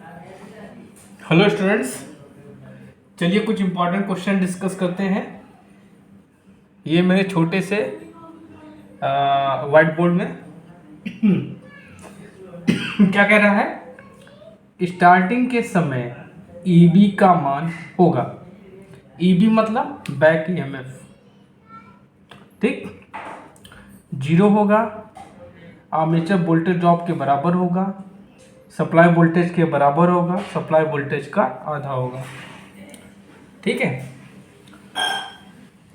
Hello students, चलिए कुछ important question discuss करते हैं। ये मेरे छोटे से व्हाइट बोर्ड में क्या कह रहा है, स्टार्टिंग के समय ईबी का मान होगा। ईबी मतलब बैक ईएमएफ, ठीक, 0 होगा, आर्मेचर वोल्टेज ड्रॉप के बराबर होगा, सप्लाई वोल्टेज के बराबर होगा, सप्लाई वोल्टेज का आधा होगा। ठीक है,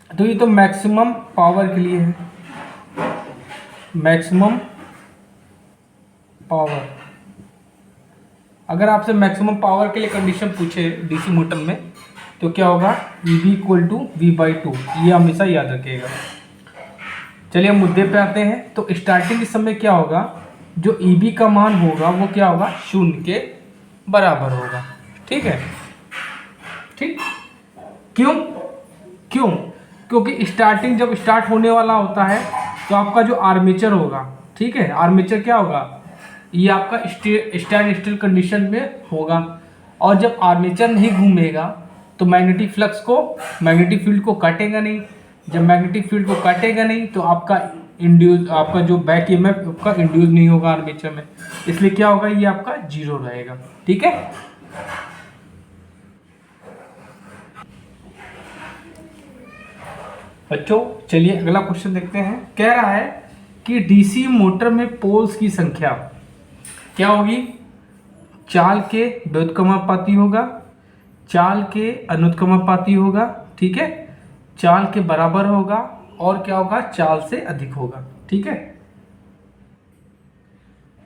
तो ये तो मैक्सिमम पावर के लिए है। मैक्सिमम पावर, अगर आपसे मैक्सिमम पावर के लिए कंडीशन पूछे डीसी मोटर में तो क्या होगा, EB इक्वल टू V/2, ये हमेशा याद रखिएगा। चलिए हम मुद्दे पे आते हैं। तो स्टार्टिंग के समय क्या होगा, जो EB का मान होगा वो क्या होगा, 0 के बराबर होगा। ठीक है, ठीक, क्यों क्यों क्योंकि स्टार्टिंग जब स्टार्ट होने वाला होता है तो आपका जो आर्मेचर होगा, ठीक है, आर्मेचर क्या होगा, ये आपका स्टैंड स्टिल कंडीशन में होगा। और जब आर्मेचर नहीं घूमेगा तो मैग्नेटिक फ्लक्स को, मैग्नेटिक फील्ड को काटेगा नहीं। जब मैग्नेटिक फील्ड को काटेगा नहीं तो आपका जो बैक ईएमएफ आपका इंड्यूस नहीं होगा आर्मेचर में, इसलिए क्या होगा, ये आपका 0 रहेगा। ठीक है, बच्चों चलिए अगला क्वेश्चन देखते हैं। कह रहा है कि डीसी मोटर में पोल्स की संख्या क्या होगी, चाल के व्युत्क्रमानुपाती होगा, चाल के अनुत्क्रमानुपाती होगा, ठीक है, चाल के बराबर होगा, और क्या होगा, चाल से अधिक होगा। ठीक है,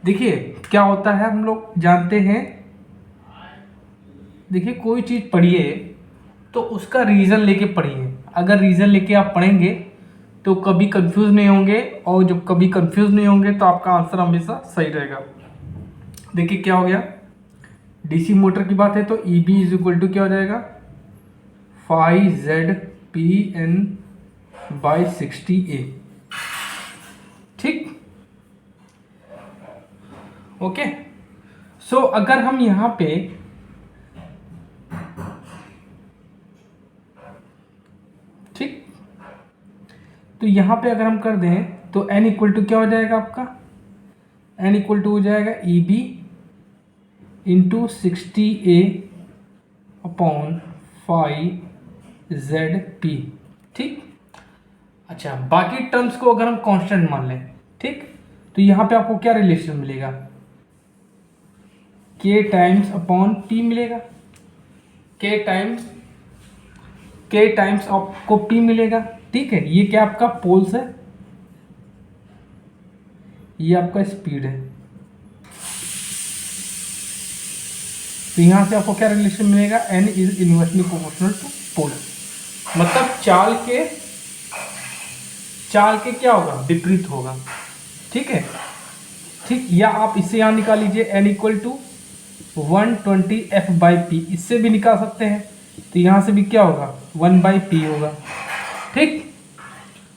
देखिए क्या होता है, हम लोग जानते हैं, देखिए कोई चीज पढ़िए तो उसका रीजन लेके पढ़िए। अगर रीजन लेके आप पढ़ेंगे तो कभी कंफ्यूज नहीं होंगे, और जब कभी कंफ्यूज नहीं होंगे तो आपका आंसर हमेशा सही रहेगा। देखिए क्या हो गया, डीसी मोटर की बात है तो EB इज इक्वल टू क्या हो जाएगा, 5ZPN/60A। ठीक, ओके। सो अगर हम यहां पे ठीक, तो यहां पे अगर हम कर दें तो N इक्वल टू क्या हो जाएगा आपका, N इक्वल टू हो जाएगा EB इंटू 60A/5ZP। ठीक, अच्छा, बाकी टर्म्स को अगर हम कांस्टेंट मान लें, ठीक, तो यहां पे आपको क्या रिलेशन मिलेगा, K टाइम्स अपॉन P मिलेगा, K टाइम्स आपको P मिलेगा। ठीक है, ये क्या आपका पोल्स है, ये आपका स्पीड है। तो यहां से आपको क्या रिलेशन मिलेगा, N is inversely proportional to pole, मतलब चाल के क्या होगा, विपरीत होगा। ठीक है, ठीक, या आप इससे यहां निकाल लीजिए N इक्वल टू 120F/P, इससे भी निकाल सकते हैं। तो यहां से भी क्या होगा, 1/P होगा। ठीक,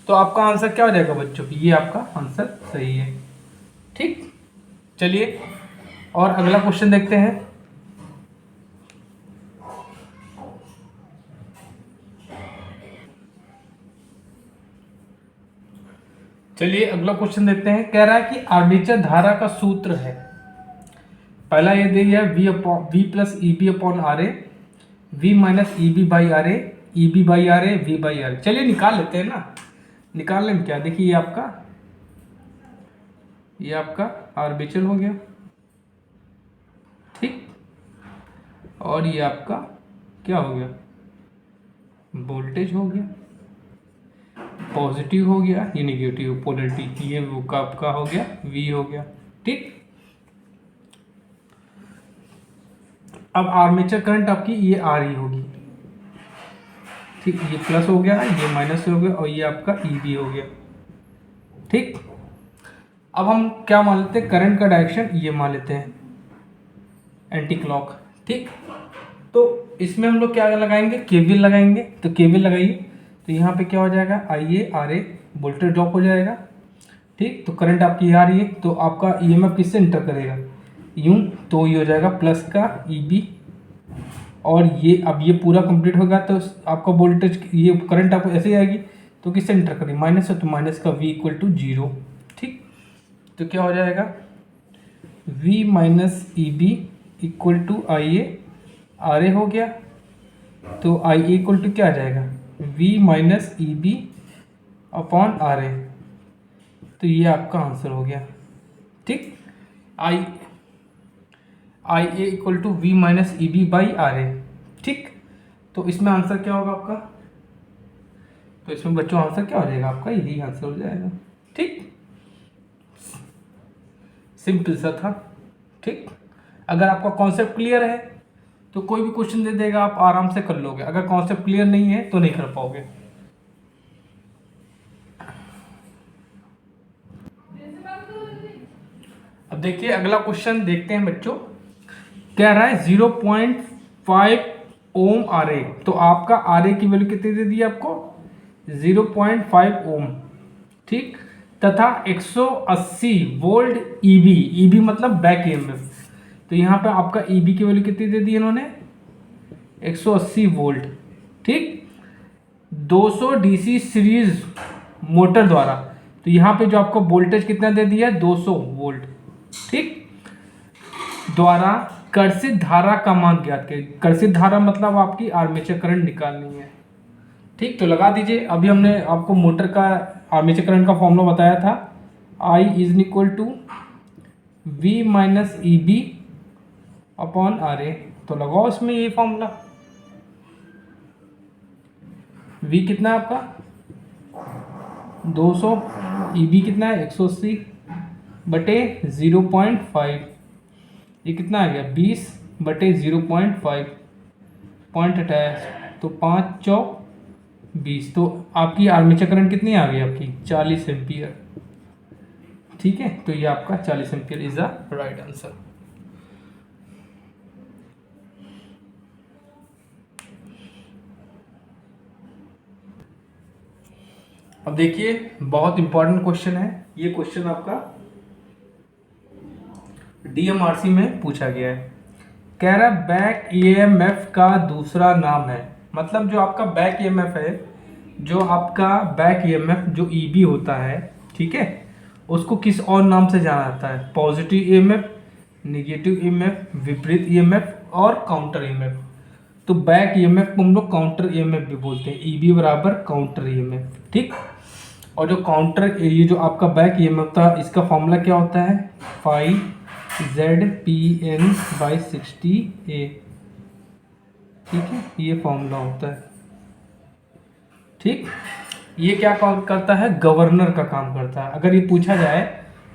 तो आपका आंसर क्या हो जाएगा बच्चों, ये आपका आंसर सही है। ठीक, चलिए और अगला क्वेश्चन देखते हैं। चलिए अगला क्वेश्चन देखते हैं। कह रहा है कि आर्मेचर धारा का सूत्र है, पहला ये दे गया V plus EB upon RA, V minus EB/RA, EB/RA, V/RA। चलिए निकाल लेते हैं ना, निकालने में क्या, देखिए ये आपका आर्मेचर हो गया, ठीक, और ये आपका क्या हो गया, वोल्टेज हो गया, पॉजिटिव हो गया, ये निगेटिव पोलरिटी, ये वो का आपका हो गया V हो गया। ठीक, अब आर्मेचर करंट आपकी ये आ रही होगी, ठीक, ये प्लस हो गया, ये माइनस हो गया, और ये आपका EB हो गया। ठीक, अब हम क्या मान लेते हैं, करंट का डायरेक्शन ये मान लेते हैं, एंटी क्लॉक। ठीक, तो इसमें हम लोग क्या लगाएंगे, KVL लगाएंगे। तो KVL लगाइए, तो यहाँ पे क्या हो जाएगा, IA/RA वोल्टेज ड्रॉप हो जाएगा। ठीक, तो करंट आपकी आ रही है, तो आपका EMF किससे इंटर करेगा, यूँ, तो ये हो जाएगा प्लस का EB, और ये अब ये पूरा कंप्लीट होगा तो आपका वोल्टेज, ये करंट आपको ऐसे ही आएगी, तो किससे इंटर करें, माइनस है, तो माइनस का V इक्वल टू 0। ठीक, तो क्या हो जाएगा, V minus EB equal to IA RA हो गया, तो IA इक्वल टू क्या आ जाएगा, V minus EB upon RA, तो ये आपका आंसर हो गया। ठीक, IA equal to V minus EB by RA। ठीक, तो इसमें आंसर क्या होगा आपका, तो इसमें बच्चों आंसर क्या हो जाएगा आपका, यही आंसर हो जाएगा। ठीक, सिंपल सा था। ठीक, अगर आपका कॉन्सेप्ट क्लियर है तो कोई भी क्वेश्चन दे देगा, आप आराम से कर लोगे। अगर कॉन्सेप्ट क्लियर नहीं है तो नहीं कर पाओगे। अब देखिए अगला क्वेश्चन देखते हैं बच्चों, कह रहा है 0.5 ओम RA, तो आपका RA की वैल्यू कितनी दे दी है आपको, 0.5 ओम। ठीक, तथा 180 वोल्ट EB मतलब बैक EMF, तो यहाँ पे आपका EB की वैल्यू कितनी दे दी इन्होंने, 180 वोल्ट। ठीक, 200 DC सीरीज मोटर द्वारा, तो यहाँ पे जो आपका वोल्टेज कितना दे दिया है, 200 वोल्ट। ठीक, द्वारा कर्षित धारा का मान ज्ञात करें। कर्षित धारा मतलब आपकी आर्मेचर करंट निकालनी है। ठीक, तो लगा दीजिए। अभी हमने आपको मोटर का आर्मेचर करंट का फॉर्मूला बताया था, I is equal to V minus EB upon RA, तो लगाओ इसमें ये फॉर्मूला। V कितना है आपका 200, EB कितना है 180 बटे 0.5, ये कितना आ गया 20 बटे 0.5 पॉइंट अटैच, तो 5 चौक 20, तो आपकी आर्मेचर करंट कितनी आ गई आपकी 40 एम्पियर। ठीक है, तो ये आपका 40 ampere is the right answer. अब देखिए बहुत इंपॉर्टेंट क्वेश्चन है ये। क्वेश्चन आपका DMRC में पूछा गया है। कह रहा है बैक EMF का दूसरा नाम है, मतलब जो आपका बैक EMF है, जो आपका बैक EMF जो EB होता है, ठीक है, उसको किस और नाम से जाना जाता है, पॉजिटिव EMF, नेगेटिव EMF, विपरीत EMF और काउंटर EMF। तो बैक EMF को हम लोग काउंटर EMF भी बोलते हैं, EB बराबर काउंटर EMF। ठीक, और जो काउंटर, ये जो आपका बैक EMF था, इसका फॉर्मूला क्या होता है, फाई ZPN बाई 60A। ठीक है, ये फॉर्मूला होता है। ठीक, ये क्या काम करता है, गवर्नर का काम करता है। अगर ये पूछा जाए,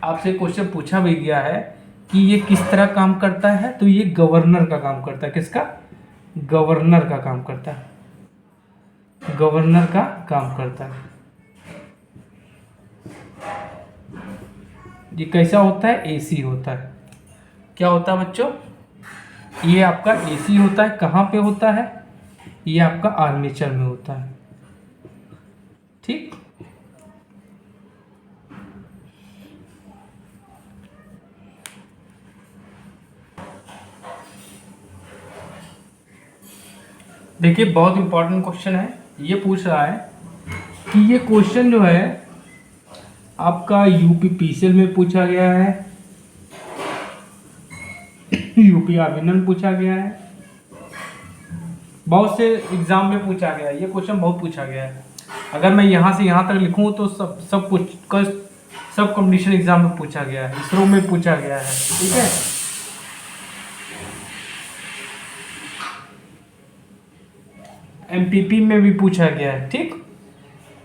आपसे क्वेश्चन पूछा भी गया है कि ये किस तरह काम करता है, तो ये गवर्नर का काम करता है। किसका, गवर्नर का काम करता है, गवर्नर का काम करता है। ये कैसा होता है, AC होता है। क्या होता है बच्चों, ये आपका AC होता है। कहाँ पे होता है, ये आपका आर्मेचर में होता है। ठीक, देखिए बहुत इंपॉर्टेंट क्वेश्चन है। ये पूछ रहा है कि ये क्वेश्चन जो है आपका UP PCL में पूछा गया है, UP आर्मिनल में पूछा गया है, बहुत से एग्जाम में पूछा गया है। ये क्वेश्चन बहुत पूछा गया है। अगर मैं यहाँ से यहाँ तक लिखूँ तो सब कंपटीशन एग्जाम में पूछा गया है, इसरो में पूछा गया है। ठीक है, MPP में भी पूछा गया है। ठीक,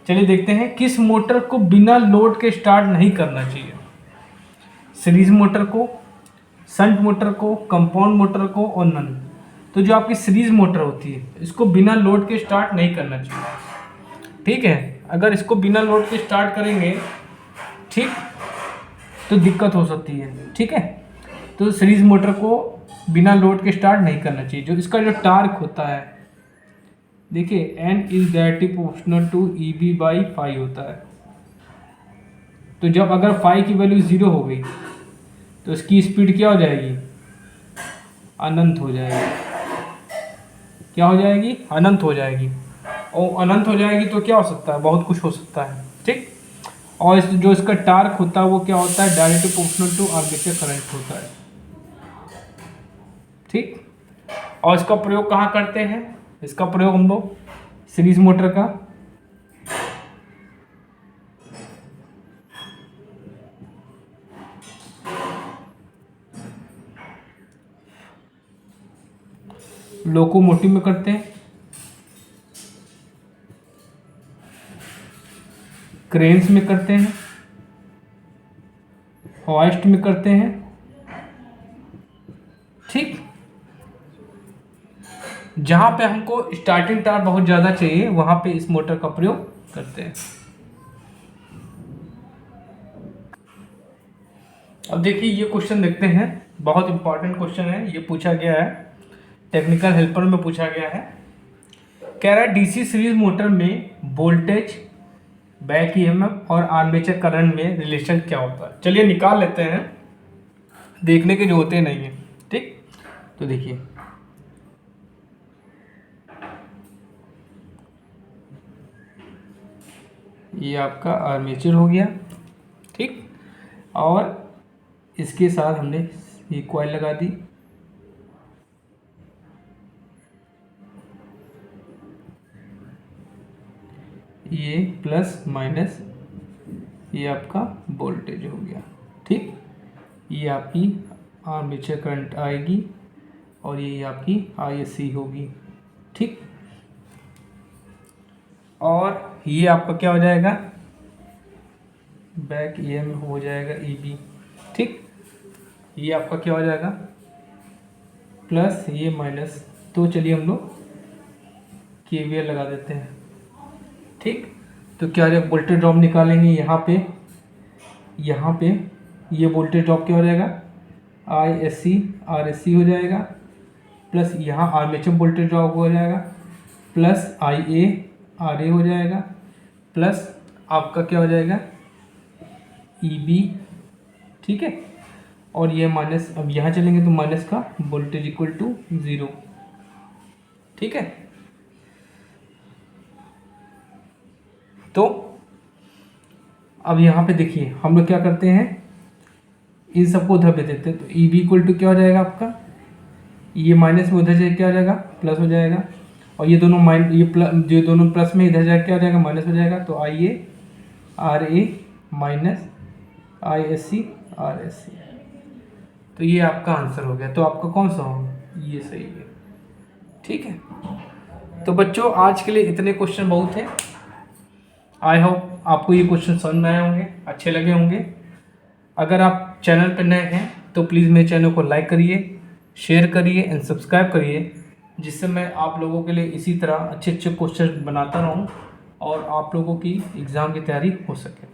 चलिए देखते हैं किस मोटर को बिना लोड के स्टार्ट नहीं करना चाहिए, सीरीज मोटर को, शंट मोटर को, कंपाउंड मोटर को और नन। तो जो आपकी सीरीज मोटर होती है, इसको बिना लोड के स्टार्ट नहीं करना चाहिए। ठीक है, अगर इसको बिना लोड के स्टार्ट करेंगे, ठीक, तो दिक्कत हो सकती है। ठीक है, तो सीरीज मोटर को बिना लोड के स्टार्ट नहीं करना चाहिए। जो इसका जो टार्क होता है, देखिए N is directly proportional to EB by phi होता है। तो जब अगर फाई की वैल्यू 0 हो गई तो इसकी स्पीड क्या हो जाएगी, अनंत हो जाएगी। क्या हो जाएगी? अनंत हो जाएगी। और अनंत हो जाएगी तो क्या हो सकता है? बहुत कुछ हो सकता है, ठीक। और जो इसका टार्क होता है वो क्या होता है? Directly proportional to armature current होता है, ठीक। और इसका प्रयोग कहाँ करते हैं? इसका प्रयोग हम लोग सीरीज मोटर का लोकोमोटिव में करते हैं, क्रेन्स में करते हैं, हॉइस्ट में करते हैं, ठीक। जहां पे हमको स्टार्टिंग टार्क बहुत ज़्यादा चाहिए वहां पे इस मोटर का प्रयोग करते हैं। अब देखिए ये क्वेश्चन देखते हैं, बहुत इंपॉर्टेंट क्वेश्चन है। ये पूछा गया है, टेक्निकल हेल्पर में पूछा गया है। कह रहा है डीसी सीरीज मोटर में वोल्टेज, बैक ईएमएफ और आर्मेचर करंट में रिलेशन क्या होता है? चलिए निकाल लेते हैं, देखने के जो होते नहीं है, ठीक। तो देखिए ये आपका आर्मेचर हो गया, ठीक। और इसके साथ हमने ये कॉइल लगा दी, ये प्लस माइनस, ये आपका वोल्टेज हो गया, ठीक। ये आपकी आर्मेचर करंट आएगी और ये आपकी आईएससी होगी, ठीक। और ये आपका क्या हो जाएगा? बैक ईएम हो जाएगा ईबी, ठीक। ये आपका क्या हो जाएगा? प्लस ये माइनस। तो चलिए हम लोग केवीएल लगा देते हैं, ठीक। तो क्या हो जाएगा? वोल्टेज ड्रॉप निकालेंगे यहाँ पे ये वोल्टेज ड्रॉप क्या हो जाएगा? आईएससी आरएससी हो जाएगा, प्लस यहाँ आर्मेचर वोल्टेज ड्रॉप हो जाएगा, प्लस आईए आरए हो जाएगा, प्लस आपका क्या हो जाएगा? ईबी, ठीक है। और ये माइनस, अब यहाँ चलेंगे तो माइनस का वोल्टेज इक्वल टू 0, ठीक है। तो अब यहाँ पे देखिए हम लोग क्या करते हैं, इन सबको उधर भेज देते हैं। तो ई बी इक्वल टू क्या हो जाएगा आपका? ये माइनस में उधर जाए क्या हो जाएगा? प्लस हो जाएगा। और ये दोनों ये दोनों प्लस में इधर जाए क्या हो जाएगा? माइनस हो जाएगा। तो I A R A minus I S C R S C. तो ये आपका आंसर हो गया। तो आपका कौन सा होगा? ये सही है, ठीक है। तो बच्चों आज के लिए इतने क्वेश्चन बहुत है। आई होप आपको ये क्वेश्चन समझ में आए होंगे, अच्छे लगे होंगे। अगर आप चैनल पर नए हैं तो प्लीज़ मेरे चैनल को लाइक करिए, शेयर करिए एंड सब्सक्राइब करिए, जिससे मैं आप लोगों के लिए इसी तरह अच्छे अच्छे क्वेश्चन बनाता रहूं और आप लोगों की एग्ज़ाम की तैयारी हो सके।